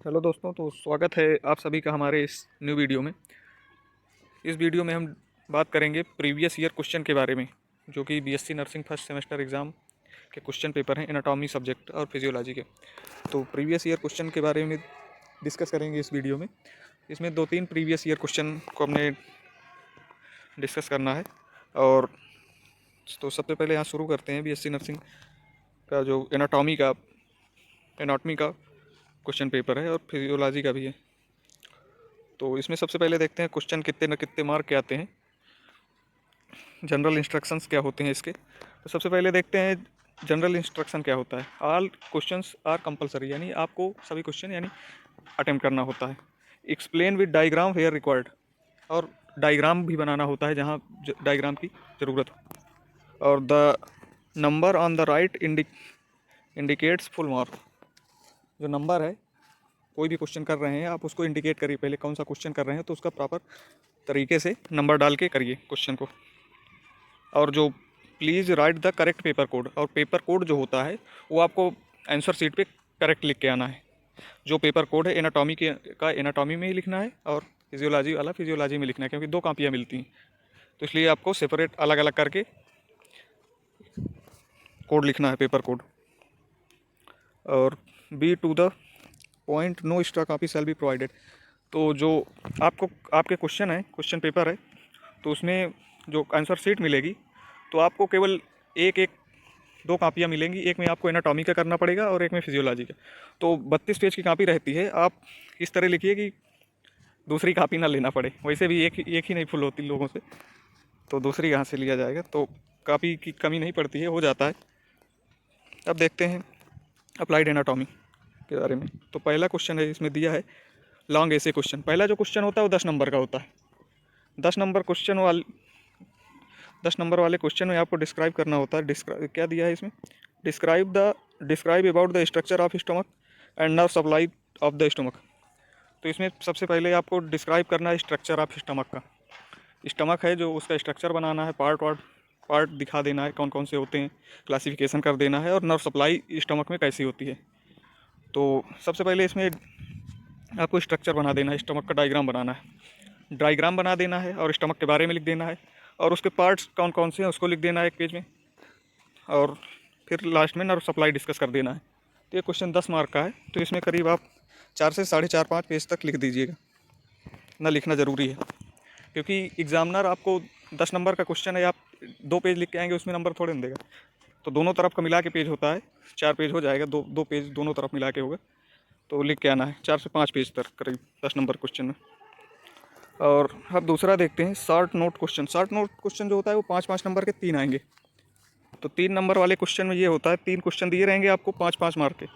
Hello दोस्तों, तो स्वागत है आप सभी का हमारे इस न्यू वीडियो में। इस वीडियो में हम बात करेंगे प्रीवियस ईयर क्वेश्चन के बारे में, जो कि BSc nursing first semester exam के क्वेश्चन पेपर हैं एनाटॉमी सब्जेक्ट और फिजियोलॉजी के। तो प्रीवियस ईयर क्वेश्चन के बारे में डिस्कस करेंगे इस वीडियो में। इसमें 2-3 प्रीवियस ईयर क्वेश्चन को हमने डिस्कस करना है। और तो सबसे पहले यहाँ शुरू करते हैं बीएससी नर्सिंग का जो एनाटॉमी का क्वेश्चन पेपर है और फिजियोलॉजी का भी है। तो इसमें सबसे पहले देखते हैं क्वेश्चन कितने न कितने मार्क के आते हैं, जनरल इंस्ट्रक्शंस क्या होते हैं इसके। तो सबसे पहले देखते हैं जनरल इंस्ट्रक्शन क्या होता है। ऑल क्वेश्चंस आर कंपलसरी, यानी आपको सभी क्वेश्चन यानी अटेम्प्ट करना होता है। Explain with diagram where required, और डायग्राम भी बनाना होता है जहाँ डायग्राम की ज़रूरत हो। और the number on the right indicates full mark. जो नंबर है, कोई भी क्वेश्चन कर रहे हैं आप उसको इंडिकेट करिए, पहले कौन सा क्वेश्चन कर रहे हैं तो उसका प्रॉपर तरीके से नंबर डाल के करिए क्वेश्चन को। और जो please write the correct paper code, और पेपर कोड जो होता है वो आपको आंसर शीट पे करेक्ट लिख के आना है। जो पेपर कोड है एनाटॉमी का एनाटॉमी में ही लिखना है और फिजियोलॉजी वाला फिजियोलॉजी में लिखना है, क्योंकि 2 कापियाँ मिलती हैं, तो इसलिए आपको सेपरेट अलग अलग करके कोड लिखना है, पेपर कोड। और be to the point, no extra copy shall be provided. तो जो आपके क्वेश्चन है, क्वेश्चन पेपर है, तो उसमें जो आंसर शीट मिलेगी तो आपको केवल एक एक 2 कापियाँ मिलेंगी। एक में आपको एनाटॉमी का करना पड़ेगा और एक में फिजियोलॉजी का। तो 32 पेज की कापी रहती है। आप इस तरह लिखिए कि दूसरी कापी ना लेना पड़े। वैसे भी एक ही नहीं फुल होती लोगों से, तो दूसरी कहाँ से लिया जाएगा, तो कापी की कमी नहीं पड़ती है, हो जाता है। अब देखते हैं अप्लाइड एनाटॉमी के बारे में। तो पहला क्वेश्चन है, इसमें दिया है लॉन्ग ऐसे क्वेश्चन। पहला जो क्वेश्चन होता है वो 10 नंबर का होता है। 10 नंबर वाले क्वेश्चन में आपको डिस्क्राइब करना होता है। क्या दिया है इसमें, describe about the structure of stomach and nerve supply of the stomach. तो इसमें सबसे पहले आपको डिस्क्राइब करना है स्ट्रक्चर ऑफ स्टमक का। स्टमक है जो, उसका स्ट्रक्चर बनाना है, पार्ट दिखा देना है कौन कौन से होते हैं, क्लासिफिकेशन कर देना है, और नर्व सप्लाई स्टमक में कैसी होती है। तो सबसे पहले इसमें आपको स्ट्रक्चर बना देना है, स्टमक का डायग्राम बना देना है और स्टमक के बारे में लिख देना है, और उसके पार्ट्स कौन कौन से हैं उसको लिख देना है एक पेज में, और फिर लास्ट में नर्व सप्लाई डिस्कस कर देना है। तो ये क्वेश्चन 10 मार्क का है, तो इसमें करीब आप 4 से 4.5-5 पेज तक लिख दीजिएगा। ना लिखना ज़रूरी है, क्योंकि एग्जामिनर आपको 10 नंबर का क्वेश्चन है, आप 2 पेज लिख के आएंगे, उसमें नंबर थोड़े ना देगा। तो दोनों तरफ का मिला के पेज होता है, 4 पेज हो जाएगा, दो पेज दोनों तरफ मिला के होगा, तो लिख के आना है 4 से 5 पेज तक करीब 10 नंबर क्वेश्चन में। और अब दूसरा देखते हैं short note question. Short note question जो होता है वो 5-5 नंबर के 3 आएंगे। तो 3 नंबर वाले क्वेश्चन में ये होता है, 3 क्वेश्चन दिए रहेंगे आपको 5-5 मार्क के,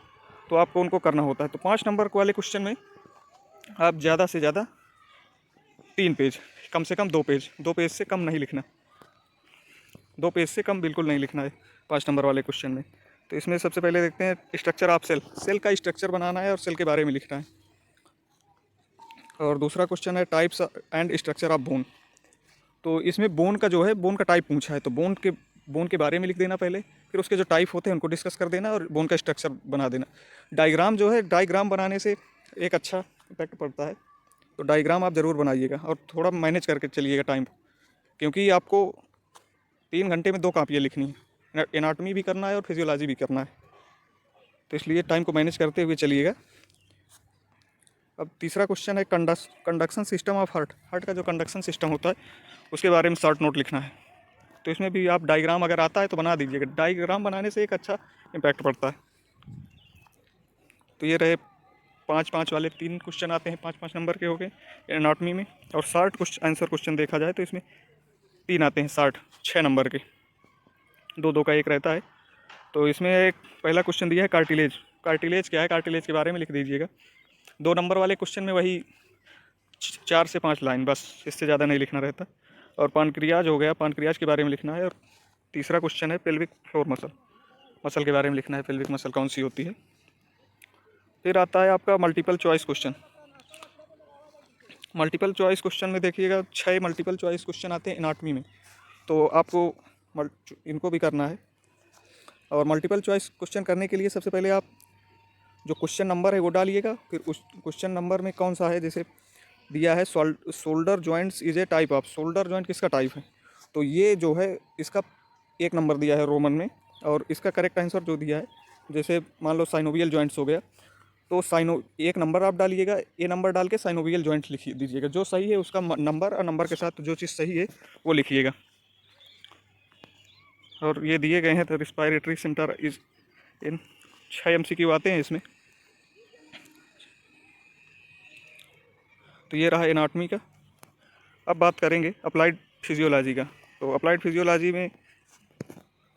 तो आपको उनको करना होता है। तो 5 नंबर वाले क्वेश्चन में आप ज़्यादा से ज़्यादा 3 पेज, कम से कम 2 पेज से कम नहीं लिखना, 2 पेज से कम बिल्कुल नहीं लिखना है 5 नंबर वाले क्वेश्चन में। तो इसमें सबसे पहले देखते हैं स्ट्रक्चर ऑफ सेल का स्ट्रक्चर बनाना है और सेल के बारे में लिखना है। और दूसरा क्वेश्चन है types and structure of bone. तो इसमें बोन का जो है, बोन का टाइप पूछा है, तो बोन के बारे में लिख देना पहले, फिर उसके जो टाइप होते हैं उनको डिस्कस कर देना और बोन का स्ट्रक्चर बना देना। डायग्राम जो है, डायग्राम बनाने से एक अच्छा इफेक्ट पड़ता है, तो डायग्राम आप ज़रूर बनाइएगा और थोड़ा मैनेज करके चलिएगा टाइम, क्योंकि आपको 3 घंटे में 2 कापियाँ लिखनी है, एनाटॉमी भी करना है और फिजियोलॉजी भी करना है, तो इसलिए टाइम को मैनेज करते हुए चलिएगा। अब तीसरा क्वेश्चन है कंडक्शन सिस्टम ऑफ हार्ट का जो कंडक्शन सिस्टम होता है उसके बारे में शॉर्ट नोट लिखना है। तो इसमें भी आप डायग्राम अगर आता है तो बना दीजिएगा, डायग्राम बनाने से एक अच्छा इम्पैक्ट पड़ता है। तो ये रहे 5-5 वाले 3 क्वेश्चन आते हैं, 5-5 नंबर के हो गए एनाटॉमी में। और शॉर्ट आंसर क्वेश्चन देखा जाए तो इसमें 3 आते हैं 6 नंबर के, 2-2 का एक रहता है। तो इसमें एक पहला क्वेश्चन दिया है कार्टिलेज क्या है, कार्टिलेज के बारे में लिख दीजिएगा। 2 नंबर वाले क्वेश्चन में वही 4 से 5 लाइन, बस इससे ज़्यादा नहीं लिखना रहता। और पानक्रियाज हो गया, पानक्रियाज के बारे में लिखना है। और तीसरा क्वेश्चन है पेल्विक फ्लोर मसल के बारे में लिखना है, पेल्विक मसल कौन सी होती है। फिर आता है आपका multiple choice question. Multiple choice question में देखिएगा 6 मल्टीपल चॉइस क्वेश्चन आते हैं एनाटॉमी में, तो आपको इनको भी करना है। और मल्टीपल चॉइस क्वेश्चन करने के लिए सबसे पहले आप जो क्वेश्चन नंबर है वो डालिएगा, फिर उस क्वेश्चन नंबर में कौन सा है, जैसे दिया है shoulder joints is a type of, shoulder joint किसका टाइप है, तो ये जो है इसका 1 नंबर दिया है रोमन में, और इसका करेक्ट आंसर जो दिया है, जैसे मान लो साइनोवियल जॉइंट्स हो गया, तो 1 नंबर आप डालिएगा, ए नंबर डाल के साइनोवियल जॉइंट लिख दीजिएगा, जो सही है उसका नंबर, और नंबर के साथ जो चीज़ सही है वो लिखिएगा। और ये दिए गए हैं, तो respiratory centre is in 6 MCQ आते हैं इसमें। तो ये रहा एनाटॉमी का। अब बात करेंगे अप्लाइड फिजियोलॉजी का। तो अप्लाइड फिजियोलॉजी में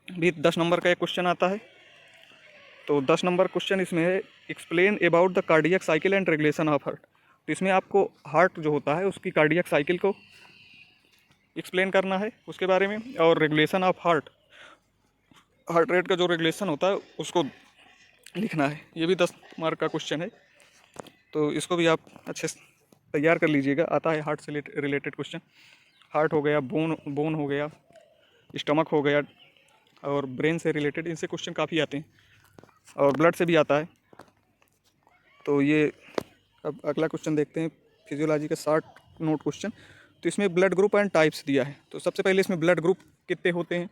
भी 10 नंबर का एक क्वेश्चन आता है। तो 10 नंबर क्वेश्चन इसमें है, explain about the cardiac cycle and regulation of heart. तो इसमें आपको हार्ट जो होता है उसकी कार्डियक साइकिल को एक्सप्लेन करना है उसके बारे में, और रेगुलेशन ऑफ हार्ट रेट का जो रेगुलेशन होता है उसको लिखना है। ये भी 10 मार्क का क्वेश्चन है, तो इसको भी आप अच्छे से तैयार कर लीजिएगा। आता है हार्ट से रिलेटेड क्वेश्चन, हार्ट हो गया, बोन हो गया, स्टमक हो गया, और ब्रेन से रिलेटेड इनसे क्वेश्चन काफ़ी आते हैं, और ब्लड से भी आता है। तो ये अब अगला क्वेश्चन देखते हैं, फिजियोलॉजी का 60 नोट क्वेश्चन। तो इसमें ब्लड ग्रुप एंड टाइप्स दिया है। तो सबसे पहले इसमें ब्लड ग्रुप कितने होते हैं,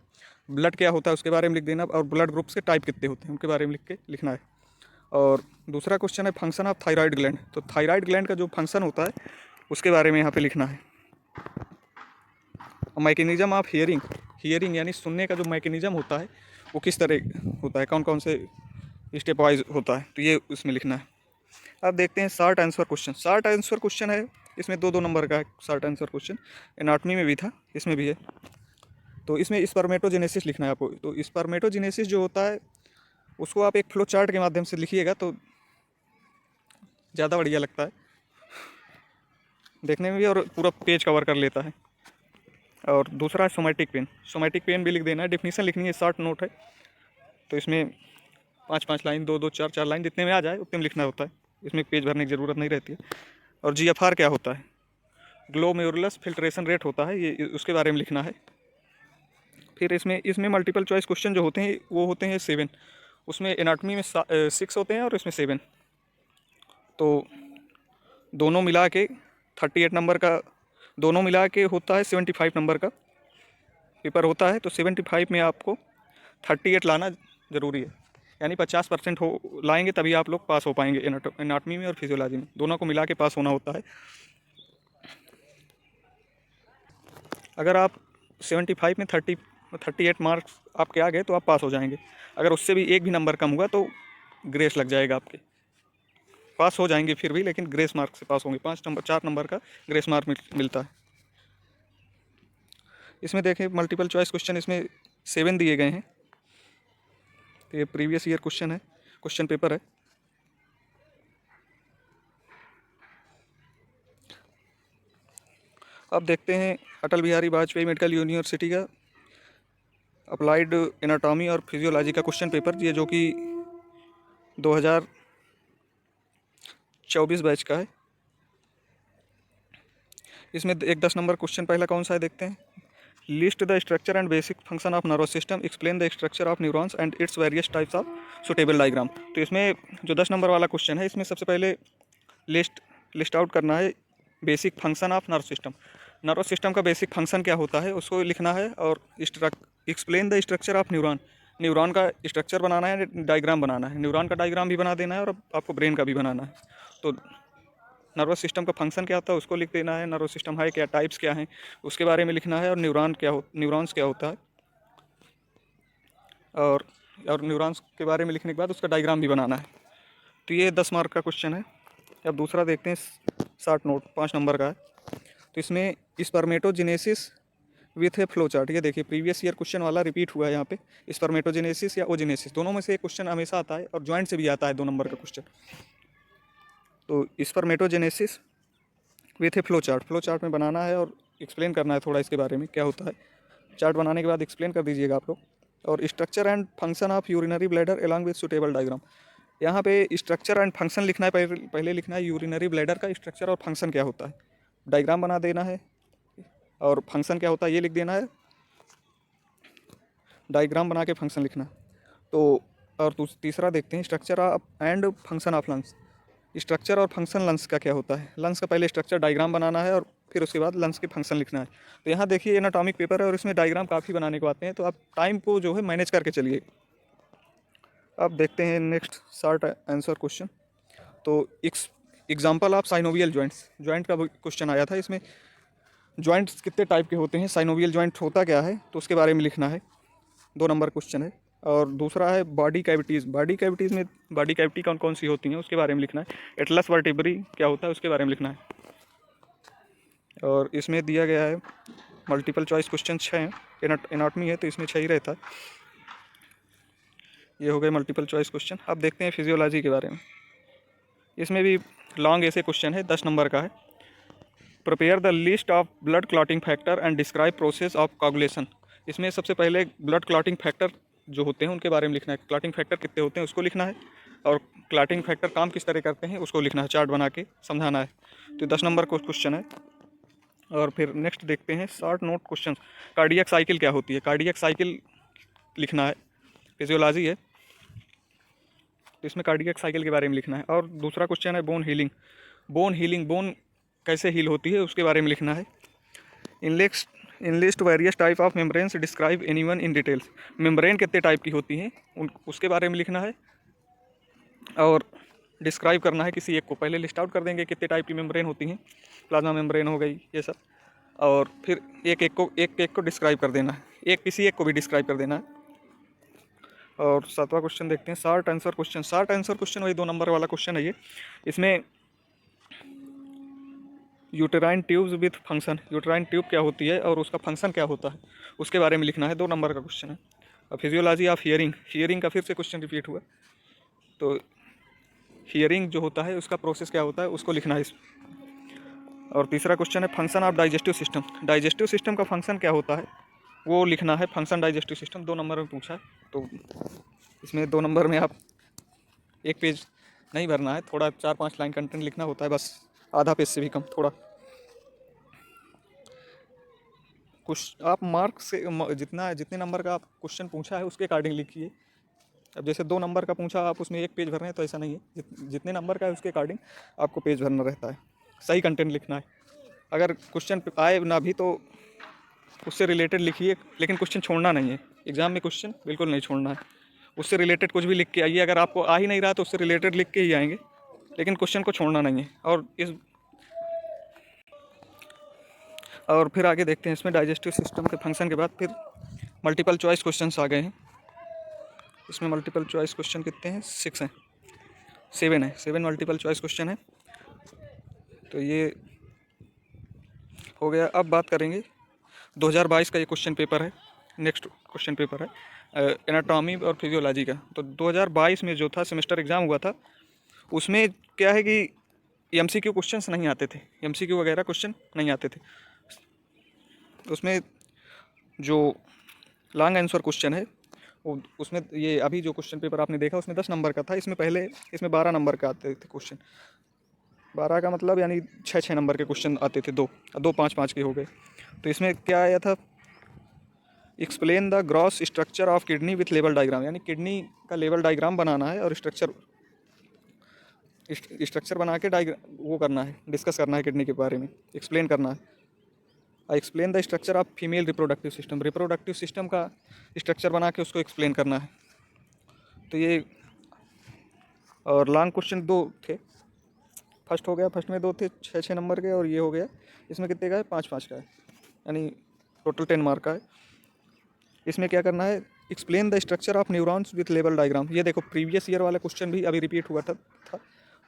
ब्लड क्या होता है उसके बारे में लिख देना, और ब्लड ग्रुप्स के टाइप कितने होते हैं उनके बारे में लिख के लिखना है। और दूसरा क्वेश्चन है फंक्शन ऑफ थायराइड ग्लैंड। तो थायराइड ग्लैंड का जो फंक्शन होता है उसके बारे में यहाँ पे लिखना है। मैकेनिज्म ऑफ हियरिंग यानी सुनने का जो मैकेनिज्म होता है वो किस तरह होता है, कौन कौन से स्टेप वाइज होता है, तो ये उसमें लिखना है। अब देखते हैं short answer question. Short answer question है, इसमें 2-2 नंबर का है शॉर्ट आंसर क्वेश्चन। एनाटॉमी में भी था, इसमें भी है। तो इसमें स्पर्मेटोजेनेसिस लिखना है आपको। तो स्पर्मेटोजेनेसिस जो होता है उसको आप एक फ्लो चार्ट के माध्यम से लिखिएगा तो ज़्यादा बढ़िया लगता है देखने में भी, और पूरा पेज कवर कर लेता है। और दूसरा है सोमैटिक पेन भी लिख देना है। डेफिनेशन लिखनी है, शॉर्ट नोट है, तो इसमें 5-5 लाइन, 2-2, 4-4 लाइन जितने में आ जाए उतने में लिखना होता है, इसमें पेज भरने की ज़रूरत नहीं रहती है। और GFR क्या होता है, ग्लोमेरुलस फिल्ट्रेशन रेट होता है, ये उसके बारे में लिखना है। फिर इसमें मल्टीपल चॉइस क्वेश्चन जो होते हैं वो होते हैं 7। उसमें एनाटॉमी में 6 होते हैं और इसमें 7। तो दोनों मिला के 38 नंबर का, दोनों मिला के होता है 75 नंबर का पेपर होता है। तो 75 में आपको 38 लाना ज़रूरी है, यानी 50% हो लाएंगे तभी आप लोग पास हो पाएंगे एनाटॉमी में और फिजियोलॉजी में, दोनों को मिला के पास होना होता है। अगर आप 75 में 38 मार्क्स आपके आ गए तो आप पास हो जाएंगे। अगर उससे भी एक भी नंबर कम हुआ तो ग्रेस लग जाएगा आपके, पास हो जाएंगे फिर भी, लेकिन ग्रेस मार्क से पास होंगे। 4 नंबर का ग्रेस मार्क मिलता है। इसमें देखें मल्टीपल चॉइस क्वेश्चन इसमें 7 दिए गए हैं। तो ये प्रीवियस ईयर क्वेश्चन है, क्वेश्चन पेपर है। अब देखते हैं अटल बिहारी वाजपेयी मेडिकल यूनिवर्सिटी का अप्लाइड एनाटॉमी और फिजियोलॉजी का क्वेश्चन पेपर, ये जो कि 2024 बैच का है। इसमें एक 10 नंबर क्वेश्चन पहला कौन सा है देखते हैं। List the structure and basic function of nervous system, explain the structure of neurons and its various types of suitable diagram. तो इसमें जो 10 नंबर वाला क्वेश्चन है, इसमें सबसे पहले लिस्ट आउट करना है basic function of nerve system. Nervous system का बेसिक फंक्शन क्या होता है उसको लिखना है, और explain the structure of neuron का स्ट्रक्चर बनाना है, डायग्राम बनाना है। न्यूरॉन का डायग्राम भी बना देना है और आपको ब्रेन का भी बनाना है। तो नर्वस सिस्टम का फंक्शन क्या होता है उसको लिख देना है, नर्वस सिस्टम है क्या, टाइप्स क्या हैं उसके बारे में लिखना है, और न्यूरॉन्स क्या होता है, और न्यूरॉन्स के बारे में लिखने के बाद उसका डायग्राम भी बनाना है। तो ये 10 मार्क का क्वेश्चन है। अब दूसरा देखते हैं 60 नोट 5 नंबर का है। तो इसमें spermatogenesis with A flow chart, ये देखिए प्रीवियस ईयर क्वेश्चन वाला रिपीट हुआ है यहाँ पे। स्पर्मेटोजेनेसिस या ओजेनेसिस दोनों में से एक क्वेश्चन हमेशा आता है, और जॉइंट से भी आता है 2 नंबर का क्वेश्चन। तो spermatogenesis with A flow chart में बनाना है और एक्सप्लेन करना है थोड़ा इसके बारे में क्या होता है। चार्ट बनाने के बाद एक्सप्लेन कर दीजिएगा आप लोग। और structure and function of urinary bladder along with suitable diagram, यहाँ पे स्ट्रक्चर एंड फंक्शन लिखना है, पहले लिखना है यूरिनरी ब्लैडर का स्ट्रक्चर और फंक्शन क्या होता है, डायग्राम बना देना है, और फंक्शन क्या होता है ये लिख देना है, डायग्राम बना के फंक्शन लिखना। तो और तीसरा देखते हैं structure and function of lungs. Structure और फंक्शन लंग्स का क्या होता है। लंग्स का पहले स्ट्रक्चर डायग्राम बनाना है और फिर उसके बाद लंग्स के फंक्शन लिखना है। तो यहाँ देखिए एनाटॉमिक पेपर है और इसमें डायग्राम काफ़ी बनाने को आते हैं, तो आप टाइम को जो है मैनेज करके चलिए। अब देखते हैं नेक्स्ट शॉर्ट आंसर क्वेश्चन। तो example of synovial joints, joint का क्वेश्चन आया था। इसमें जॉइंट्स कितने टाइप के होते हैं, साइनोवियल जॉइंट होता क्या है, तो उसके बारे में लिखना है। 2 नंबर क्वेश्चन है। और दूसरा है बॉडी कैविटीज़, बॉडी कैविटीज़ में बॉडी कैविटी कौन कौन सी होती हैं उसके बारे में लिखना है। एटलस वर्टिब्री क्या होता है उसके बारे में लिखना है। और इसमें दिया गया है मल्टीपल चॉइस क्वेश्चन 6 हैं। एनाटॉमी है तो इसमें 6 ही रहता है। ये हो गए मल्टीपल चॉइस क्वेश्चन। अब देखते हैं फिजियोलॉजी के बारे में। इसमें भी लॉन्ग ऐसे क्वेश्चन है, 10 नंबर का है। Prepare the list of blood clotting factor and describe process of coagulation. इसमें सबसे पहले ब्लड क्लॉटिंग फैक्टर जो होते हैं उनके बारे में लिखना है। क्लॉटिंग फैक्टर कितने होते हैं उसको लिखना है, और क्लॉटिंग फैक्टर काम किस तरह करते हैं उसको लिखना है, चार्ट बना के समझाना है। तो 10 नंबर का क्वेश्चन है। और फिर नेक्स्ट देखते हैं short note question. Cardiac cycle क्या होती है, कार्डियक साइकिल लिखना है। फिजियोलॉजी है तो इसमें कार्डियक साइकिल के बारे में लिखना है। और दूसरा क्वेश्चन है bone healing, bone healing, bone कैसे हील होती है उसके बारे में लिखना है। Enlist various type of membranes describe anyone in details, membrane कितने टाइप की होती हैं उसके बारे में लिखना है। और डिस्क्राइब करना है किसी एक को, पहले लिस्ट आउट कर देंगे कितने टाइप की मेम्ब्रेन होती हैं, प्लाज्मा मेम्ब्रेन हो गई ये सब, और फिर एक एक को डिस्क्राइब कर देना है, किसी एक को भी डिस्क्राइब कर देना है। और 7वां क्वेश्चन देखते हैं short answer question. Short answer question वही 2 नंबर वाला क्वेश्चन है ये। इसमें uterine tubes with function, uterine tube क्या होती है और उसका फंक्शन क्या होता है उसके बारे में लिखना है। 2 नंबर का क्वेश्चन है। और फिजियोलॉजी ऑफ हियरिंग, हियरिंग का फिर से क्वेश्चन रिपीट हुआ, तो हियरिंग जो होता है उसका प्रोसेस क्या होता है उसको लिखना है इसमें। और तीसरा क्वेश्चन है function of digestive system, digestive system का फंक्शन क्या होता है वो लिखना है। फंक्शन डाइजेस्टिव सिस्टम 2 नंबर में पूछा है, तो इसमें 2 नंबर में आप एक पेज नहीं भरना है, थोड़ा 4-5 लाइन कंटेंट लिखना होता है, बस आधा पेज से भी कम। थोड़ा कुछ आप मार्क से जितने नंबर का आप क्वेश्चन पूछा है उसके अकॉर्डिंग लिखिए। अब जैसे 2 नंबर का पूछा आप उसमें एक पेज भर रहे हैं तो ऐसा नहीं है, जितने नंबर का है उसके अकॉर्डिंग आपको पेज भरना रहता है। सही कंटेंट लिखना है। अगर क्वेश्चन आए ना भी तो उससे रिलेटेड लिखिए, लेकिन क्वेश्चन छोड़ना नहीं है। एग्जाम में क्वेश्चन बिल्कुल नहीं छोड़ना है, उससे रिलेटेड कुछ भी लिख के आइए। अगर आपको आ ही नहीं रहा तो उससे रिलेटेड लिख के ही आएंगे, लेकिन क्वेश्चन को छोड़ना नहीं है। और फिर आगे देखते हैं इसमें डाइजेस्टिव सिस्टम के फंक्शन के बाद फिर मल्टीपल चॉइस क्वेश्चंस आ गए हैं। इसमें मल्टीपल चॉइस क्वेश्चन कितने हैं, 6 हैं, 7 है, 7 मल्टीपल चॉइस क्वेश्चन है। तो ये हो गया। अब बात करेंगे 2022 का ये क्वेश्चन पेपर है, नेक्स्ट क्वेश्चन पेपर है एनाटॉमी और फिजियोलॉजी का। तो 2022 में जो था सेमेस्टर एग्ज़ाम हुआ था, उसमें क्या है कि MCQ क्वेश्चंस नहीं आते थे, MCQ वगैरह क्वेश्चन नहीं आते थे। उसमें जो लॉन्ग आंसर क्वेश्चन है उसमें ये अभी जो क्वेश्चन पेपर आपने देखा उसमें 10 नंबर का था। इसमें 12 नंबर का आते थे क्वेश्चन। 12 का मतलब यानी 6 नंबर के क्वेश्चन आते थे, 2 5 के हो गए। तो इसमें क्या आया था, explain the gross structure of kidney with level diagram, यानी किडनी का लेवल डायग्राम बनाना है और स्ट्रक्चर बना के वो करना है, डिस्कस करना है किडनी के बारे में, एक्सप्लेन करना है। I explain the structure of female reproductive system, reproductive system का स्ट्रक्चर बना के उसको एक्सप्लेन करना है। तो ये और लॉन्ग क्वेश्चन 2 थे, फर्स्ट हो गया, फर्स्ट में 2 थे 6 नंबर के, और ये हो गया इसमें कितने का है, 5 का है, यानी टोटल 10 मार्क का है। इसमें क्या करना है, explain the structure of neurons with level diagram. ये देखो प्रीवियस ईयर वाला क्वेश्चन भी अभी रिपीट हुआ था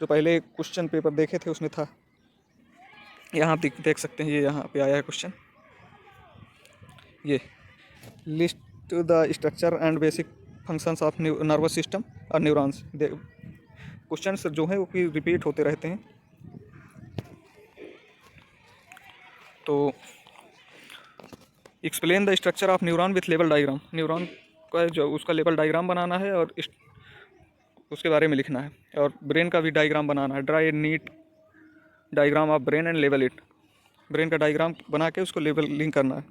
जो पहले क्वेश्चन पेपर देखे थे उसमें था। यहाँ देख सकते हैं, ये यहाँ पे आया है क्वेश्चन, ये list the structure and basic functions of nervous system और न्यूरॉन्स। क्वेश्चन जो है वो कि रिपीट होते रहते हैं। तो explain the structure of neuron with level diagram, neuron का जो उसका लेवल डायग्राम बनाना है और उसके बारे में लिखना है। और ब्रेन का भी डायग्राम बनाना है, draw a NEET diagram of brain and level it, brain का डायग्राम बना के उसको लेवल लिंक करना है।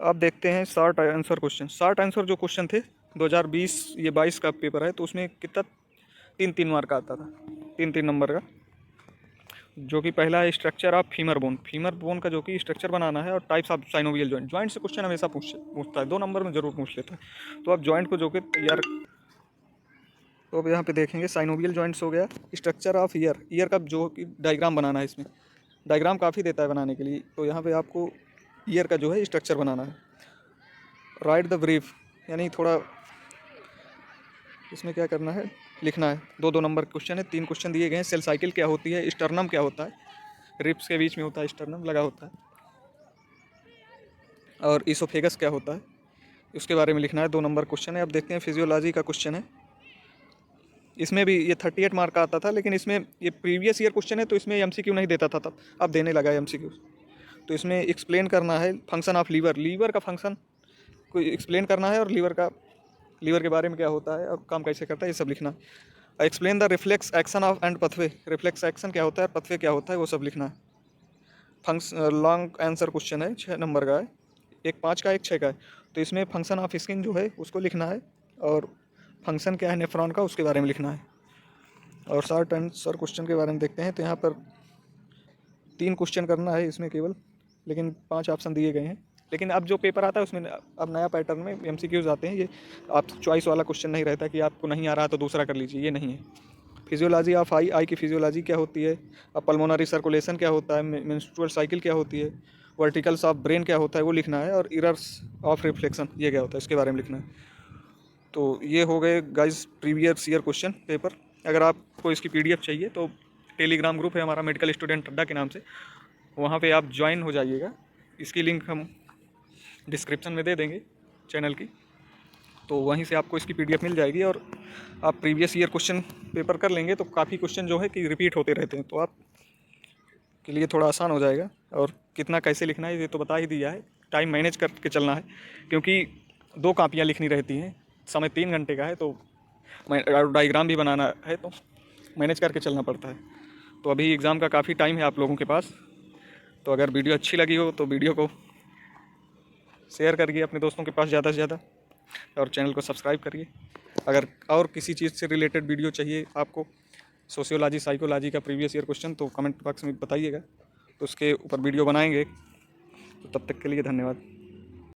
अब देखते हैं short answer question. Short answer जो क्वेश्चन थे 2020 ये 22 का पेपर है, तो उसमें कितना 3-3 मार्क का आता था, 3-3 नंबर का। जो कि पहला है स्ट्रक्चर ऑफ फीमर बोन का जो कि स्ट्रक्चर बनाना है, और टाइप्स ऑफ साइनोवियल जॉइंट से क्वेश्चन हमेशा पूछता है, 2 नंबर में जरूर पूछ लेता है। तो आप जॉइंट को जो कि तैयार, तो अब यहाँ पे देखेंगे साइनोवियल जॉइंट्स हो गया, स्ट्रक्चर ऑफ ईयर का जो कि डायग्राम बनाना है। इसमें डायग्राम काफ़ी देता है बनाने के लिए, तो यहाँ पे आपको ईयर का जो है स्ट्रक्चर बनाना है। राइट द ब्रीफ, यानी थोड़ा इसमें क्या करना है, लिखना है। 2-2 नंबर क्वेश्चन है, 3 क्वेश्चन दिए गए हैं। सेल साइकिल क्या होती है, स्टर्नम क्या होता है, रिब्स के बीच में होता है स्टर्नम लगा होता है, और इसोफेगस क्या होता है, उसके बारे में लिखना है। 2 नंबर क्वेश्चन है। अब देखते हैं फिजियोलॉजी का क्वेश्चन है। इसमें भी ये 38 मार्क का आता था, लेकिन इसमें ये प्रीवियस ईयर क्वेश्चन है, तो इसमें एमसीक्यू नहीं देता था तब, अब देने लगा है एमसीक्यू। तो इसमें एक्सप्लेन करना है फंक्शन ऑफ लीवर का फंक्शन को एक्सप्लेन करना है, और लीवर के बारे में क्या होता है और काम कैसे करता है, ये सब लिखना है। Explain the reflex action of and पथवे, reflex action क्या होता है और पथवे क्या होता है, वो सब लिखना है। लॉन्ग आंसर क्वेश्चन है, 6 नंबर का है, एक 5 का एक 6 का है। तो इसमें फंक्शन ऑफ स्किन जो है उसको लिखना है, और फंक्शन क्या है नेफ्रॉन का उसके बारे में लिखना है। और शॉर्ट आंसर क्वेश्चन के बारे में देखते हैं। तो यहाँ पर 3 क्वेश्चन करना है इसमें केवल, लेकिन 5 ऑप्शन दिए गए हैं। लेकिन अब जो पेपर आता है उसमें अब नया पैटर्न में एमसीक्यूज आते हैं। ये आप चॉइस वाला क्वेश्चन नहीं रहता कि आपको नहीं आ रहा तो दूसरा कर लीजिए, ये नहीं है। फिजियोलॉजी ऑफ आई की फिजियोलॉजी क्या होती है, अब पल्मोनरी सर्कुलेशन क्या होता है, मेंस्ट्रुअल साइकिल क्या होती है, वर्टिकल्स ऑफ ब्रेन क्या होता है वो लिखना है, और एरर्स ऑफ रिफ्लेक्शन ये क्या होता है इसके बारे में लिखना है। तो ये हो गए guys previous year question paper. अगर आपको इसकी पीडीएफ चाहिए तो टेलीग्राम ग्रुप है हमारा मेडिकल स्टूडेंट अड्डा के नाम से, वहाँ पे आप ज्वाइन हो जाइएगा। इसकी लिंक हम डिस्क्रिप्शन में दे देंगे चैनल की, तो वहीं से आपको इसकी पीडीएफ मिल जाएगी। और आप प्रीवियस ईयर क्वेश्चन पेपर कर लेंगे तो काफ़ी क्वेश्चन जो है कि रिपीट होते रहते हैं, तो आप के लिए थोड़ा आसान हो जाएगा। और कितना कैसे लिखना है ये तो बता ही दिया है, टाइम मैनेज करके चलना है, क्योंकि 2 कापियाँ लिखनी रहती हैं, समय 3 घंटे का है, तो डायग्राम भी बनाना है, तो मैनेज करके चलना पड़ता है। तो अभी एग्ज़ाम का काफ़ी टाइम है आप लोगों के पास, तो अगर वीडियो अच्छी लगी हो तो वीडियो को शेयर करिए अपने दोस्तों के पास ज़्यादा से ज़्यादा, और चैनल को सब्सक्राइब करिए। अगर और किसी चीज़ से रिलेटेड वीडियो चाहिए आपको, सोशियोलॉजी साइकोलॉजी का प्रीवियस ईयर क्वेश्चन, तो कमेंट बॉक्स में बताइएगा, तो उसके ऊपर वीडियो बनाएंगे। तो तब तक के लिए धन्यवाद।